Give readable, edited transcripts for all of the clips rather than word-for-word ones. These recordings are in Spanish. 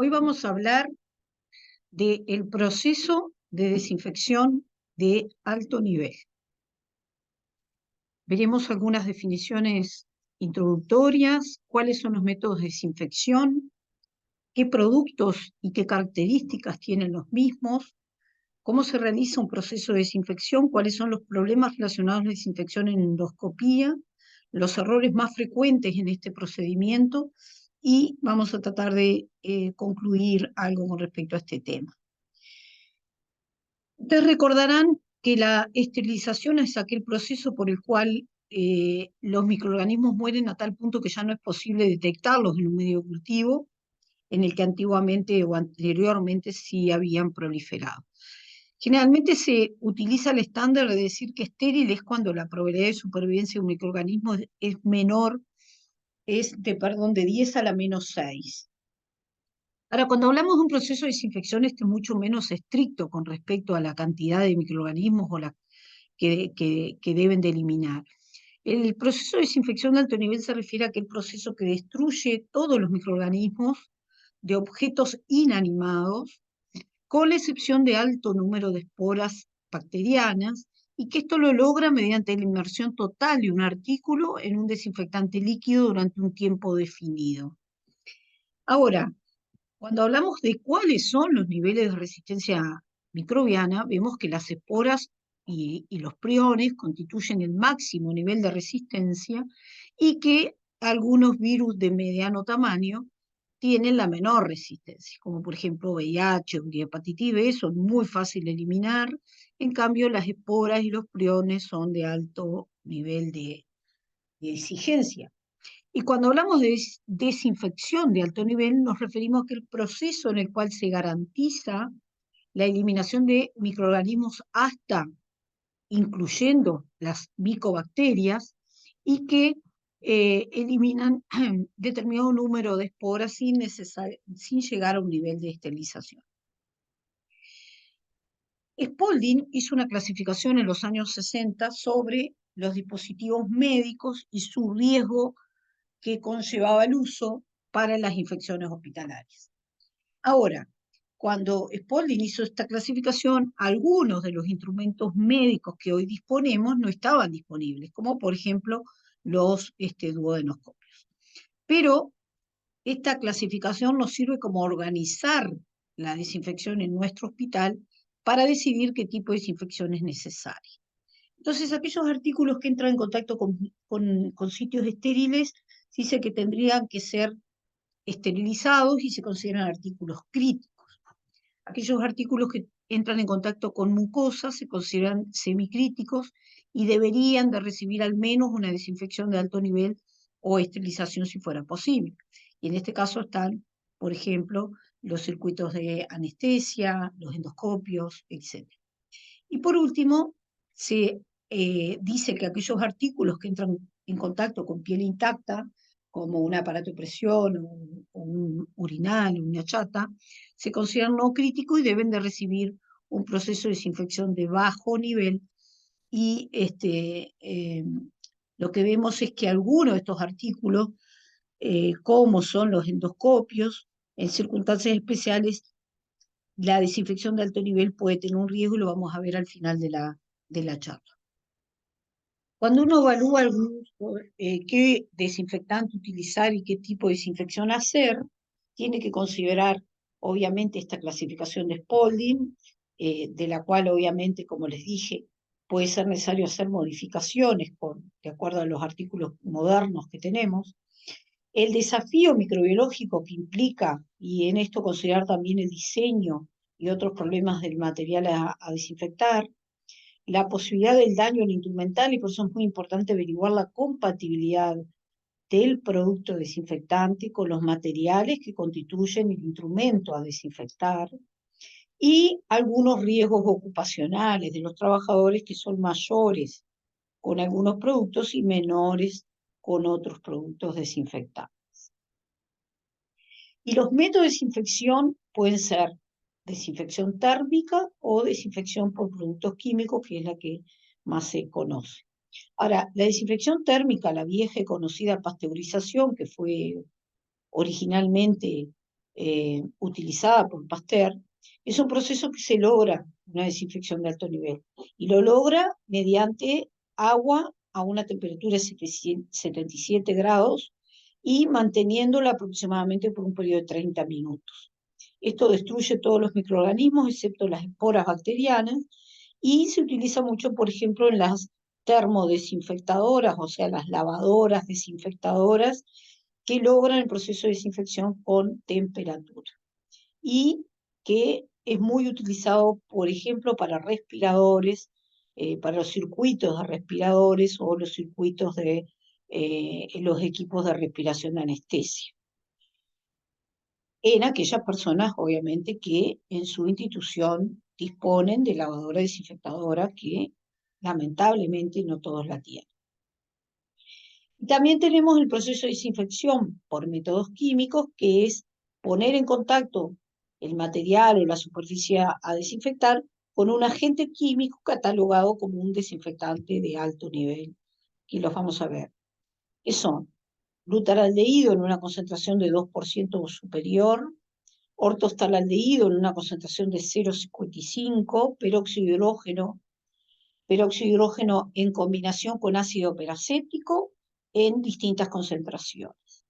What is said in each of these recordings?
Hoy vamos a hablar del proceso de desinfección de alto nivel. Veremos algunas definiciones introductorias, cuáles son los métodos de desinfección, qué productos y qué características tienen los mismos, cómo se realiza un proceso de desinfección, cuáles son los problemas relacionados a la desinfección en endoscopía, los errores más frecuentes en este procedimiento y vamos a tratar de concluir algo con respecto a este tema. Ustedes recordarán que la esterilización es aquel proceso por el cual los microorganismos mueren a tal punto que ya no es posible detectarlos en un medio cultivo en el que antiguamente o anteriormente sí habían proliferado. Generalmente se utiliza el estándar de decir que estéril es cuando la probabilidad de supervivencia de un microorganismo es menor, de 10 a la menos 6. Ahora, cuando hablamos de un proceso de desinfección, este es mucho menos estricto con respecto a la cantidad de microorganismos o que deben de eliminar. El proceso de desinfección de alto nivel se refiere a aquel proceso que destruye todos los microorganismos de objetos inanimados, con la excepción de alto número de esporas bacterianas, y que esto lo logra mediante la inmersión total de un artículo en un desinfectante líquido durante un tiempo definido. Ahora, cuando hablamos de cuáles son los niveles de resistencia microbiana, vemos que las esporas y los priones constituyen el máximo nivel de resistencia y que algunos virus de mediano tamaño tienen la menor resistencia, como por ejemplo VIH o hepatitis B, son muy fáciles de eliminar, en cambio las esporas y los priones son de alto nivel de exigencia. Y cuando hablamos de desinfección de alto nivel, nos referimos a aquel proceso en el cual se garantiza la eliminación de microorganismos hasta incluyendo las micobacterias y que eliminan determinado número de esporas sin llegar a un nivel de esterilización. Spalding hizo una clasificación en los años 60 sobre los dispositivos médicos y su riesgo que conllevaba el uso para las infecciones hospitalarias. Ahora, cuando Spalding hizo esta clasificación, algunos de los instrumentos médicos que hoy disponemos no estaban disponibles, como por ejemplo los duodenoscopios. Pero esta clasificación nos sirve como organizar la desinfección en nuestro hospital para decidir qué tipo de desinfección es necesaria. Entonces, aquellos artículos que entran en contacto con sitios estériles, se dice que tendrían que ser esterilizados y se consideran artículos críticos. Aquellos artículos que entran en contacto con mucosas se consideran semicríticos y deberían de recibir al menos una desinfección de alto nivel o esterilización si fuera posible. Y en este caso están, por ejemplo, los circuitos de anestesia, los endoscopios, etc. Y por último, se dice que aquellos artículos que entran en contacto con piel intacta, como un aparato de presión, un urinal, una chata, se consideran no críticos y deben de recibir un proceso de desinfección de bajo nivel. Y lo que vemos es que algunos de estos artículos, como son los endoscopios, en circunstancias especiales, la desinfección de alto nivel puede tener un riesgo y lo vamos a ver al final de la charla. Cuando uno evalúa qué desinfectante utilizar y qué tipo de desinfección hacer, tiene que considerar, obviamente, esta clasificación de Spalding, de la cual, obviamente, como les dije, puede ser necesario hacer modificaciones de acuerdo a los artículos modernos que tenemos. El desafío microbiológico que implica, y en esto considerar también el diseño y otros problemas del material a desinfectar, la posibilidad del daño al instrumental, y por eso es muy importante averiguar la compatibilidad del producto desinfectante con los materiales que constituyen el instrumento a desinfectar, y algunos riesgos ocupacionales de los trabajadores que son mayores con algunos productos y menores con otros productos desinfectantes. Y los métodos de desinfección pueden ser desinfección térmica o desinfección por productos químicos, que es la que más se conoce. Ahora, la desinfección térmica, la vieja y conocida pasteurización, que fue originalmente utilizada por Pasteur, es un proceso que se logra una desinfección de alto nivel, y lo logra mediante agua a una temperatura de 77 grados y manteniéndola aproximadamente por un periodo de 30 minutos. Esto destruye todos los microorganismos, excepto las esporas bacterianas, y se utiliza mucho, por ejemplo, en las termodesinfectadoras, o sea, las lavadoras desinfectadoras, que logran el proceso de desinfección con temperatura. Y que es muy utilizado, por ejemplo, para respiradores, para los circuitos de respiradores o los circuitos de los equipos de respiración de anestesia, en aquellas personas, obviamente, que en su institución disponen de lavadora desinfectadora, que lamentablemente no todos la tienen. También tenemos el proceso de desinfección por métodos químicos, que es poner en contacto el material o la superficie a desinfectar con un agente químico catalogado como un desinfectante de alto nivel, y los vamos a ver, que son glutaraldehído en una concentración de 2% o superior, ortostalaldeído en una concentración de 0,55, peróxido de hidrógeno en combinación con ácido peracético en distintas concentraciones.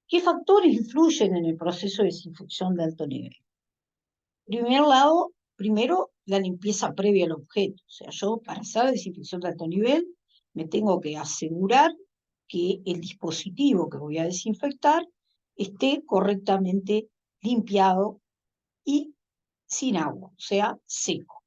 ¿Qué factores influyen en el proceso de desinfección de alto nivel? Primero, la limpieza previa al objeto. O sea, yo para hacer la desinfección de alto nivel me tengo que asegurar que el dispositivo que voy a desinfectar esté correctamente limpiado y sin agua, o sea, seco.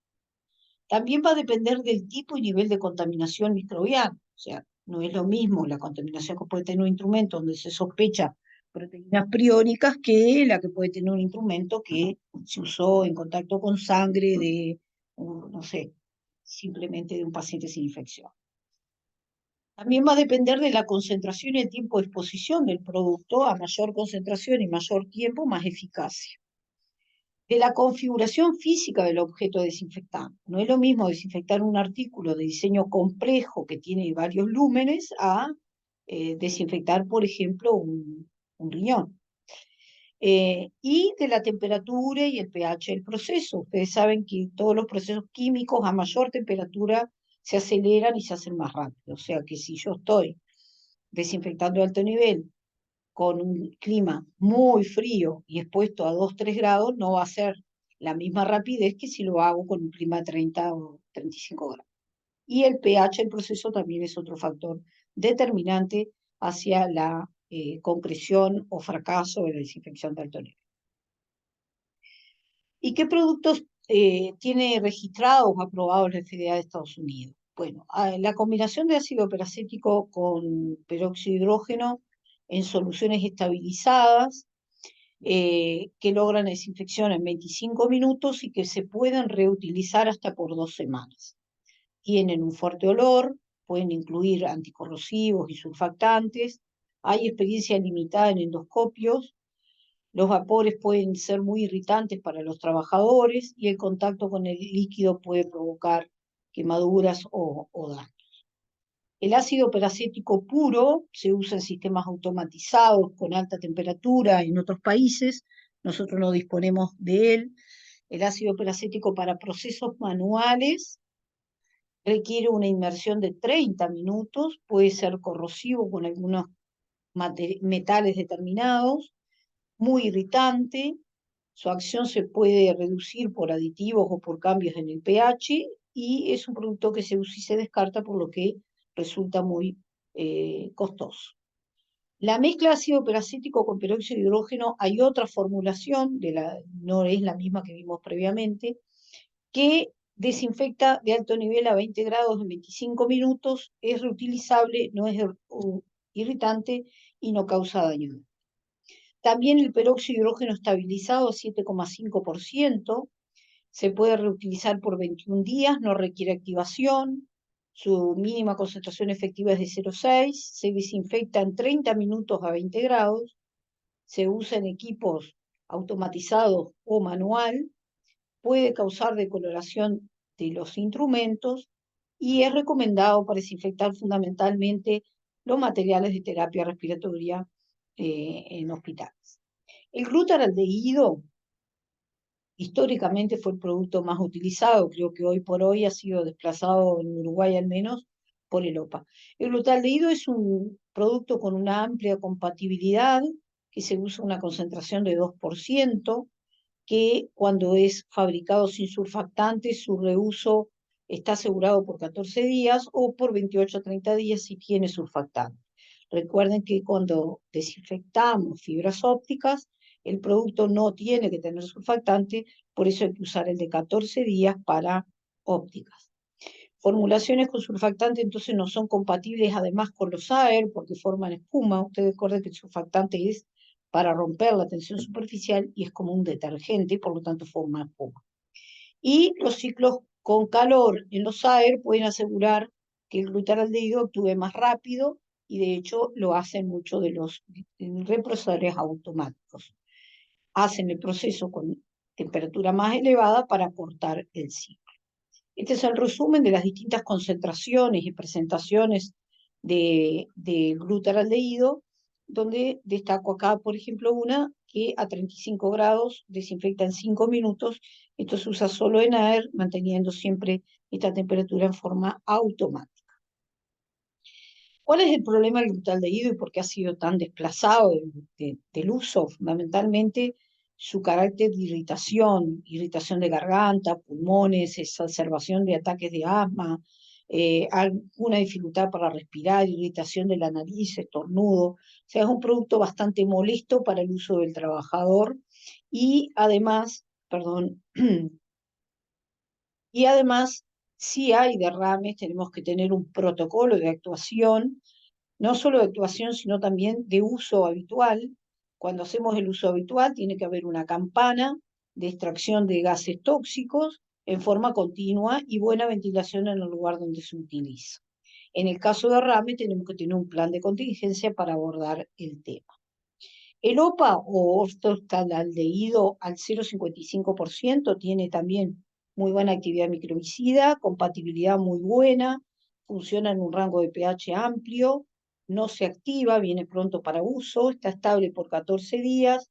También va a depender del tipo y nivel de contaminación microbiana. O sea, no es lo mismo la contaminación que puede tener un instrumento donde se sospecha proteínas priónicas que la que puede tener un instrumento que se usó en contacto con sangre de, no sé, simplemente de un paciente sin infección. También va a depender de la concentración y el tiempo de exposición del producto. A mayor concentración y mayor tiempo, más eficacia. De la configuración física del objeto desinfectante. No es lo mismo desinfectar un artículo de diseño complejo que tiene varios lúmenes a desinfectar, por ejemplo, un riñón. Y de la temperatura y el pH del proceso. Ustedes saben que todos los procesos químicos a mayor temperatura se aceleran y se hacen más rápido. O sea que si yo estoy desinfectando a alto nivel con un clima muy frío y expuesto a 2-3 grados, no va a ser la misma rapidez que si lo hago con un clima de 30 o 35 grados. Y el pH del proceso también es otro factor determinante hacia la concreción o fracaso de la desinfección de alto nivel. ¿Y qué productos tiene registrados o aprobados la FDA de Estados Unidos? Bueno, la combinación de ácido peracético con peróxido de hidrógeno en soluciones estabilizadas que logran desinfección en 25 minutos y que se pueden reutilizar hasta por 2 semanas. Tienen un fuerte olor, pueden incluir anticorrosivos y surfactantes, hay experiencia limitada en endoscopios, los vapores pueden ser muy irritantes para los trabajadores y el contacto con el líquido puede provocar quemaduras o daños. El ácido peracético puro se usa en sistemas automatizados con alta temperatura en otros países. Nosotros no disponemos de él. El ácido peracético para procesos manuales requiere una inmersión de 30 minutos, puede ser corrosivo con algunos metales determinados, muy irritante. Su acción se puede reducir por aditivos o por cambios en el pH y es un producto que se usa y se descarta, por lo que resulta muy costoso. La mezcla ácido peracético con peróxido de hidrógeno, hay otra formulación, no es la misma que vimos previamente, que desinfecta de alto nivel a 20 grados en 25 minutos, es reutilizable, no es irritante y no causa daño. También el peróxido de hidrógeno estabilizado a 7,5%, se puede reutilizar por 21 días, no requiere activación, su mínima concentración efectiva es de 0,6, se desinfecta en 30 minutos a 20 grados, se usa en equipos automatizados o manual, puede causar decoloración de los instrumentos y es recomendado para desinfectar fundamentalmente los materiales de terapia respiratoria en hospitales. El glutaraldehído históricamente fue el producto más utilizado, creo que hoy por hoy ha sido desplazado en Uruguay al menos por el OPA. El glutaldehído es un producto con una amplia compatibilidad, que se usa una concentración de 2%, que cuando es fabricado sin surfactantes, su reuso está asegurado por 14 días o por 28 a 30 días si tiene surfactante. Recuerden que cuando desinfectamos fibras ópticas, el producto no tiene que tener surfactante, por eso hay que usar el de 14 días para ópticas. Formulaciones con surfactante entonces no son compatibles además con los AER porque forman espuma. Ustedes recuerden que el surfactante es para romper la tensión superficial y es como un detergente y por lo tanto forma espuma. Y los ciclos con calor en los AER pueden asegurar que el glutaraldehído actúe más rápido y de hecho lo hacen muchos de los reprocesadores automáticos. Hacen el proceso con temperatura más elevada para cortar el ciclo. Este es el resumen de las distintas concentraciones y presentaciones de glutaraldehído, donde destaco acá, por ejemplo, una que a 35 grados desinfecta en 5 minutos. Esto se usa solo en AER, manteniendo siempre esta temperatura en forma automática. ¿Cuál es el problema del glutaldehído y por qué ha sido tan desplazado del uso? Fundamentalmente su carácter de irritación de garganta, pulmones, exacerbación de ataques de asma, alguna dificultad para respirar, irritación de la nariz, estornudo. O sea, es un producto bastante molesto para el uso del trabajador y además, perdón, y además, si hay derrames, tenemos que tener un protocolo de actuación, no solo de actuación, sino también de uso habitual. Cuando hacemos el uso habitual, tiene que haber una campana de extracción de gases tóxicos en forma continua y buena ventilación en el lugar donde se utiliza. En el caso de derrame, tenemos que tener un plan de contingencia para abordar el tema. El OPA o ortoestaldehído al 0,55% tiene también muy buena actividad microbicida, compatibilidad muy buena, funciona en un rango de pH amplio, no se activa, viene pronto para uso, está estable por 14 días,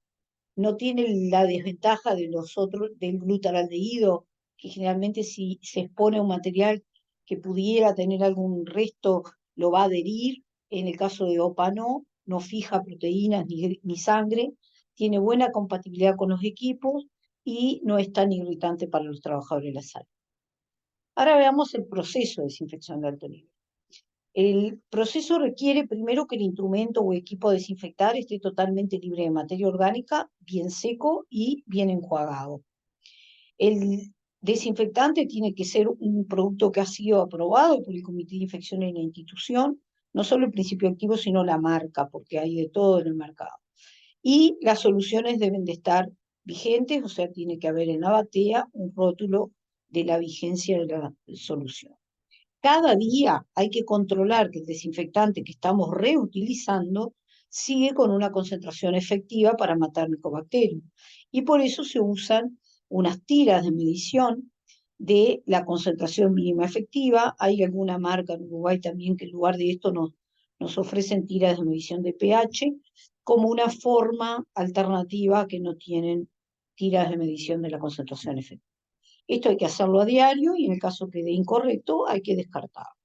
no tiene la desventaja de los otros, del glutaraldehído, que generalmente si se expone a un material que pudiera tener algún resto, lo va a adherir. En el caso de OPA no fija proteínas ni sangre, tiene buena compatibilidad con los equipos y no es tan irritante para los trabajadores de la salud. Ahora veamos el proceso de desinfección de alto nivel. El proceso requiere primero que el instrumento o equipo a desinfectar esté totalmente libre de materia orgánica, bien seco y bien enjuagado. El desinfectante tiene que ser un producto que ha sido aprobado por el Comité de Infección en la institución, no solo el principio activo, sino la marca, porque hay de todo en el mercado. Y las soluciones deben de estar vigentes, o sea, tiene que haber en la batea un rótulo de la vigencia de la solución. Cada día hay que controlar que el desinfectante que estamos reutilizando sigue con una concentración efectiva para matar micobacterias. Y por eso se usan unas tiras de medición de la concentración mínima efectiva. Hay alguna marca en Uruguay también que en lugar de esto nos ofrecen tiras de medición de pH como una forma alternativa que no tienen tiras de medición de la concentración efectiva. Esto hay que hacerlo a diario y en el caso que quede incorrecto hay que descartarlo.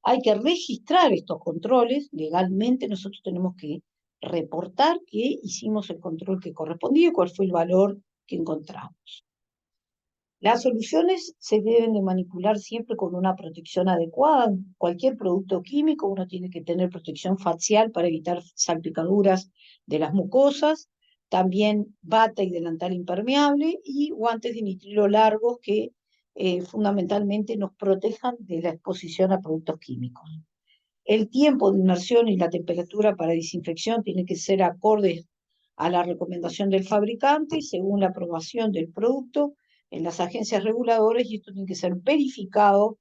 Hay que registrar estos controles. Legalmente nosotros tenemos que reportar que hicimos el control que correspondía y cuál fue el valor que encontramos. Las soluciones se deben de manipular siempre con una protección adecuada. Cualquier producto químico uno tiene que tener protección facial para evitar salpicaduras de las mucosas, también bata y delantal impermeable y guantes de nitrilo largos que fundamentalmente nos protejan de la exposición a productos químicos. El tiempo de inmersión y la temperatura para desinfección tiene que ser acordes a la recomendación del fabricante según la aprobación del producto en las agencias reguladoras y esto tiene que ser verificado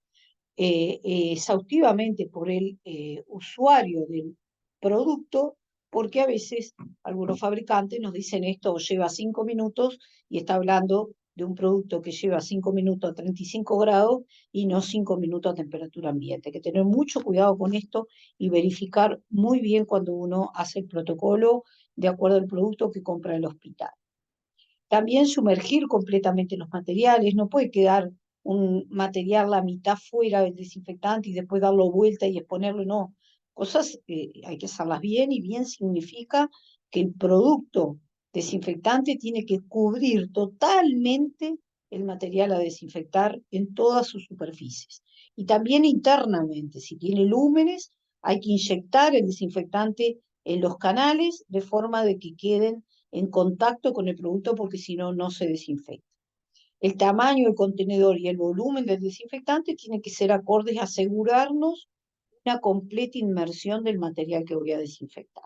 exhaustivamente por el usuario del producto, porque a veces algunos fabricantes nos dicen esto lleva 5 minutos y está hablando de un producto que lleva 5 minutos a 35 grados y no 5 minutos a temperatura ambiente. Hay que tener mucho cuidado con esto y verificar muy bien cuando uno hace el protocolo de acuerdo al producto que compra el hospital. También sumergir completamente los materiales, no puede quedar un material la mitad fuera del desinfectante y después darlo vuelta y exponerlo, no. Cosas hay que hacerlas bien, y bien significa que el producto desinfectante tiene que cubrir totalmente el material a desinfectar en todas sus superficies. Y también internamente, si tiene lúmenes, hay que inyectar el desinfectante en los canales de forma de que queden en contacto con el producto, porque si no, no se desinfecta. El tamaño del contenedor y el volumen del desinfectante tienen que ser acordes a asegurarnos una completa inmersión del material que voy a desinfectar.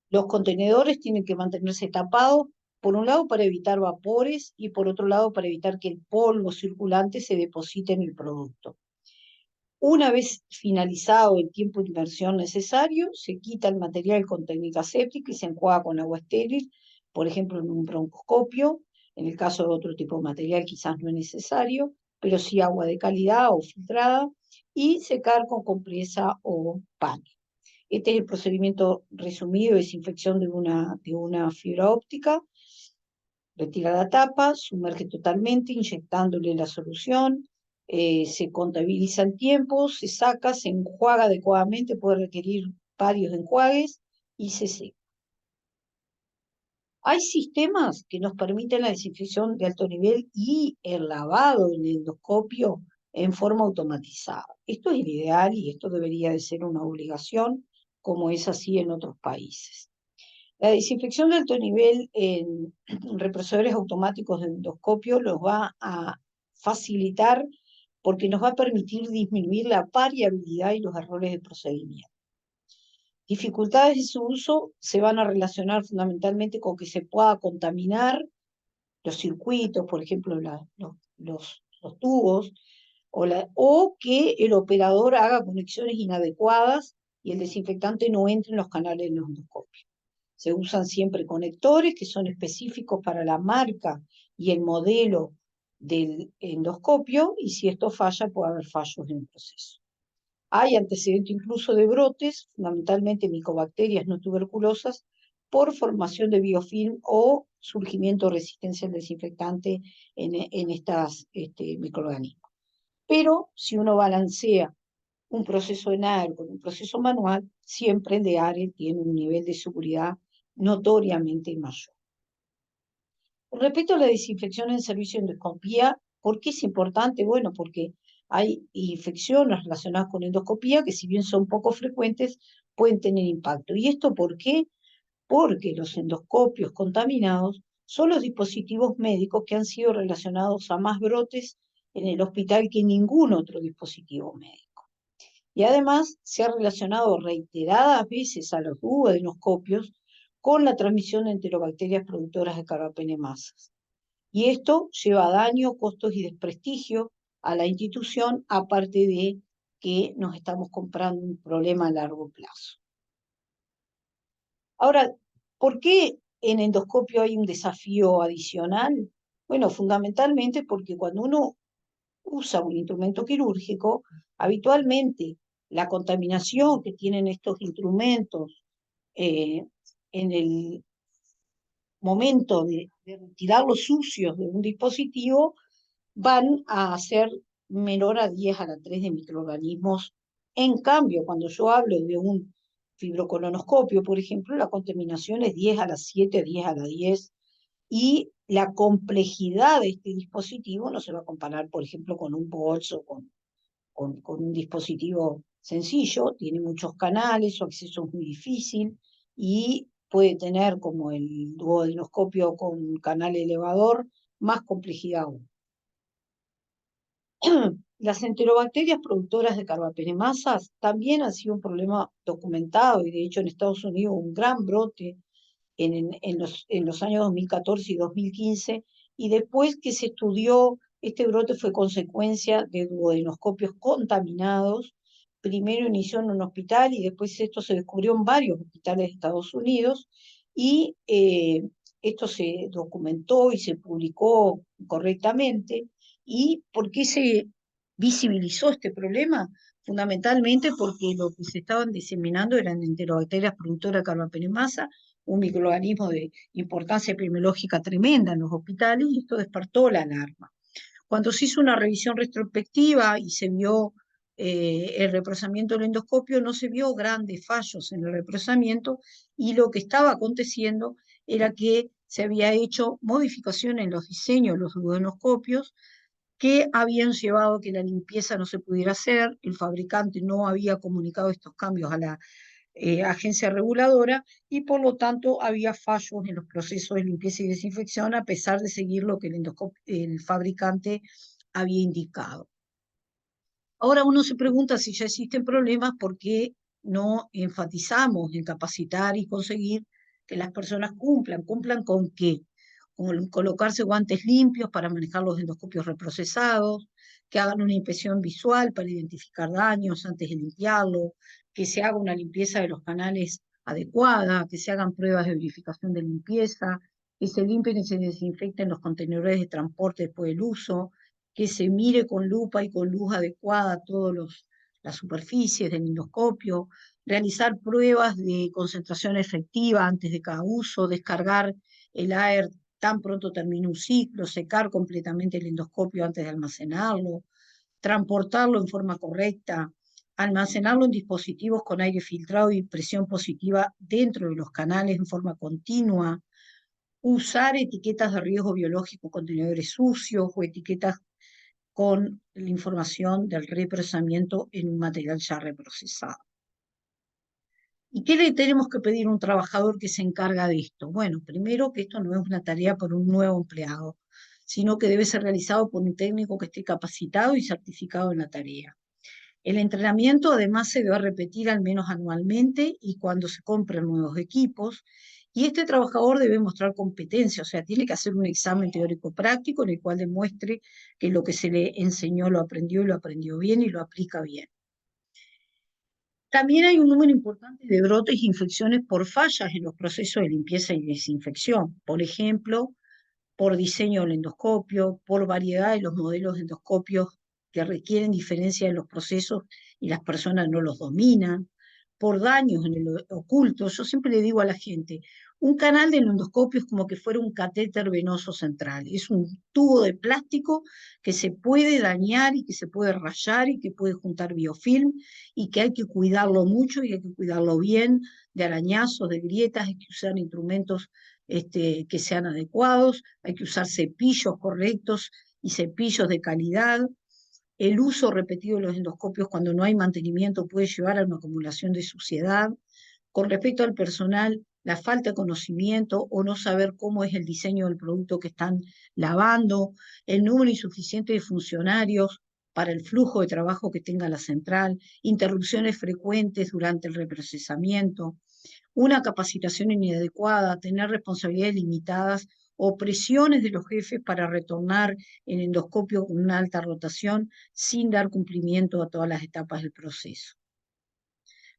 Los contenedores tienen que mantenerse tapados, por un lado para evitar vapores y por otro lado para evitar que el polvo circulante se deposite en el producto. Una vez finalizado el tiempo de inmersión necesario, se quita el material con técnica aséptica y se enjuaga con agua estéril, por ejemplo en un broncoscopio. En el caso de otro tipo de material quizás no es necesario, pero sí agua de calidad o filtrada, y secar con compresa o paño. Este es el procedimiento resumido de desinfección de una fibra óptica. Retira la tapa, sumerge totalmente, inyectándole la solución, se contabiliza el tiempo, se saca, se enjuaga adecuadamente, puede requerir varios enjuagues y se seca. Hay sistemas que nos permiten la desinfección de alto nivel y el lavado en el endoscopio en forma automatizada. Esto es el ideal y esto debería de ser una obligación, como es así en otros países. La desinfección de alto nivel en represores automáticos de endoscopio los va a facilitar, porque nos va a permitir disminuir la variabilidad y los errores de procedimiento. Dificultades de su uso se van a relacionar fundamentalmente con que se pueda contaminar los circuitos, por ejemplo, los tubos, o que el operador haga conexiones inadecuadas y el desinfectante no entre en los canales de los endoscopios. Se usan siempre conectores que son específicos para la marca y el modelo del endoscopio, y si esto falla puede haber fallos en el proceso. Hay antecedentes incluso de brotes, fundamentalmente micobacterias no tuberculosas, por formación de biofilm o surgimiento de resistencia al desinfectante en estos microorganismos. Pero si uno balancea un proceso en aire con un proceso manual, siempre el de aire tiene un nivel de seguridad notoriamente mayor. Respecto a la desinfección en servicio de endoscopía, ¿por qué es importante? Bueno, porque hay infecciones relacionadas con endoscopía que, si bien son poco frecuentes, pueden tener impacto. ¿Y esto por qué? Porque los endoscopios contaminados son los dispositivos médicos que han sido relacionados a más brotes en el hospital que ningún otro dispositivo médico. Y además se ha relacionado reiteradas veces a los duodenoscopios con la transmisión de enterobacterias productoras de carbapenemasas. Y esto lleva daño, costos y desprestigio a la institución, aparte de que nos estamos comprando un problema a largo plazo. Ahora, ¿por qué en endoscopio hay un desafío adicional? Bueno, fundamentalmente porque cuando uno usa un instrumento quirúrgico, habitualmente la contaminación que tienen estos instrumentos en el momento de retirar los sucios de un dispositivo van a ser menor a 10 a la 3 de microorganismos. En cambio, cuando yo hablo de un fibrocolonoscopio, por ejemplo, la contaminación es 10 a la 7, 10 a la 10, y la complejidad de este dispositivo no se va a comparar, por ejemplo, con un bolso, con un dispositivo sencillo, tiene muchos canales, su acceso es muy difícil y puede tener, como el duodenoscopio con canal elevador, más complejidad aún. Las enterobacterias productoras de carbapenemasas también han sido un problema documentado, y de hecho en Estados Unidos un gran brote en los años 2014 y 2015, y después que se estudió, este brote fue consecuencia de duodenoscopios contaminados. Primero inició en un hospital y después esto se descubrió en varios hospitales de Estados Unidos, y esto se documentó y se publicó correctamente. ¿Y por qué se visibilizó este problema? Fundamentalmente porque lo que se estaban diseminando eran enterobacterias productoras de carbapenemasa, un microorganismo de importancia epidemiológica tremenda en los hospitales, y esto despertó la alarma. Cuando se hizo una revisión retrospectiva y se vio el reprocesamiento del endoscopio, no se vio grandes fallos en el reprocesamiento, y lo que estaba aconteciendo era que se había hecho modificación en los diseños de los duodenoscopios que habían llevado a que la limpieza no se pudiera hacer. El fabricante no había comunicado estos cambios a la agencia reguladora, y por lo tanto había fallos en los procesos de limpieza y desinfección a pesar de seguir lo que el fabricante había indicado. Ahora uno se pregunta, si ya existen problemas, ¿por qué no enfatizamos en capacitar y conseguir que las personas cumplan? ¿Cumplan con qué? Con colocarse guantes limpios para manejar los endoscopios reprocesados, que hagan una inspección visual para identificar daños antes de limpiarlo, que se haga una limpieza de los canales adecuada, que se hagan pruebas de verificación de limpieza, que se limpien y se desinfecten los contenedores de transporte después del uso, que se mire con lupa y con luz adecuada todas las superficies del endoscopio, realizar pruebas de concentración efectiva antes de cada uso, descargar el aire tan pronto termine un ciclo, secar completamente el endoscopio antes de almacenarlo, transportarlo en forma correcta, almacenarlo en dispositivos con aire filtrado y presión positiva dentro de los canales en forma continua, usar etiquetas de riesgo biológico, contenedores sucios o etiquetas con la información del reprocesamiento en un material ya reprocesado. ¿Y qué le tenemos que pedir a un trabajador que se encarga de esto? Bueno, primero, que esto no es una tarea por un nuevo empleado, sino que debe ser realizado por un técnico que esté capacitado y certificado en la tarea. El entrenamiento además se debe repetir al menos anualmente y cuando se compren nuevos equipos, y este trabajador debe mostrar competencia, o sea, tiene que hacer un examen teórico práctico en el cual demuestre que lo que se le enseñó lo aprendió y lo aprendió bien y lo aplica bien. También hay un número importante de brotes e infecciones por fallas en los procesos de limpieza y desinfección. Por ejemplo, por diseño del endoscopio, por variedad de los modelos de endoscopios que requieren diferencia en los procesos y las personas no los dominan, por daños en el oculto. Yo siempre le digo a la gente, un canal del endoscopio es como que fuera un catéter venoso central, es un tubo de plástico que se puede dañar y que se puede rayar y que puede juntar biofilm, y que hay que cuidarlo mucho y hay que cuidarlo bien de arañazos, de grietas, hay que usar instrumentos que sean adecuados, hay que usar cepillos correctos y cepillos de calidad. El uso repetido de los endoscopios cuando no hay mantenimiento puede llevar a una acumulación de suciedad. Con respecto al personal, la falta de conocimiento o no saber cómo es el diseño del producto que están lavando, el número insuficiente de funcionarios para el flujo de trabajo que tenga la central, interrupciones frecuentes durante el reprocesamiento, una capacitación inadecuada, tener responsabilidades limitadas o presiones de los jefes para retornar el endoscopio con una alta rotación sin dar cumplimiento a todas las etapas del proceso.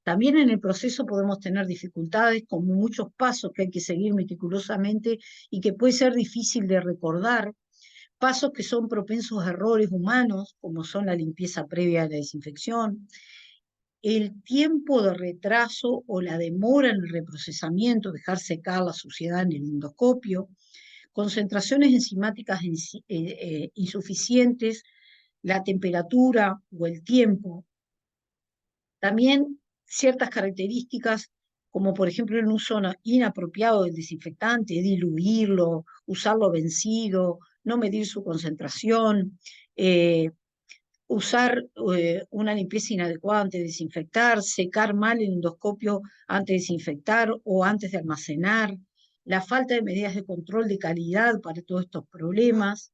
También en el proceso podemos tener dificultades, como muchos pasos que hay que seguir meticulosamente y que puede ser difícil de recordar, pasos que son propensos a errores humanos, como son la limpieza previa a la desinfección, el tiempo de retraso o la demora en el reprocesamiento, dejar secar la suciedad en el endoscopio, concentraciones enzimáticas insuficientes, la temperatura o el tiempo. También ciertas características, como por ejemplo el uso inapropiado del desinfectante, diluirlo, usarlo vencido, no medir su concentración, usar una limpieza inadecuada antes de desinfectar, secar mal el endoscopio antes de desinfectar o antes de almacenar, la falta de medidas de control de calidad para todos estos problemas,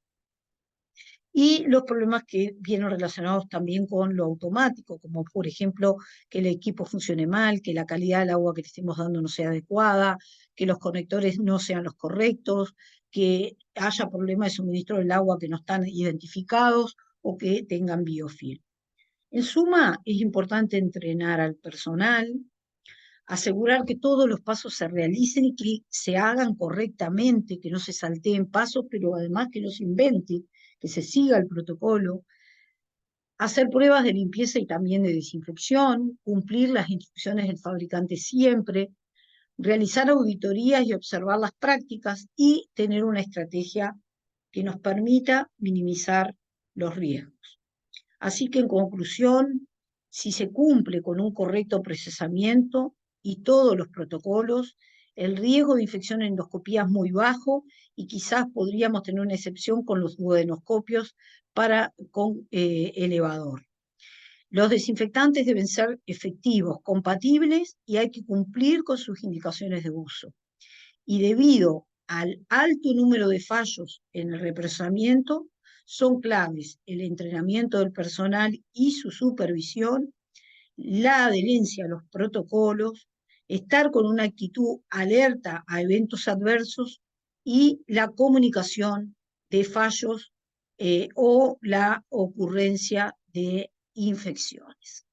y los problemas que vienen relacionados también con lo automático, como por ejemplo que el equipo funcione mal, que la calidad del agua que le estemos dando no sea adecuada, que los conectores no sean los correctos, que haya problemas de suministro del agua que no están identificados o que tengan biofilm. En suma, es importante entrenar al personal, asegurar que todos los pasos se realicen y que se hagan correctamente, que no se salteen pasos, pero además que no se inventen, que se siga el protocolo, hacer pruebas de limpieza y también de desinfección, cumplir las instrucciones del fabricante siempre, realizar auditorías y observar las prácticas y tener una estrategia que nos permita minimizar los riesgos. Así que en conclusión, si se cumple con un correcto procesamiento y todos los protocolos, el riesgo de infección en endoscopía es muy bajo y quizás podríamos tener una excepción con los duodenoscopios con elevador. Los desinfectantes deben ser efectivos, compatibles y hay que cumplir con sus indicaciones de uso. Y debido al alto número de fallos en el represamiento, son claves el entrenamiento del personal y su supervisión, la adherencia a los protocolos, estar con una actitud alerta a eventos adversos y la comunicación de fallos o la ocurrencia de infecciones.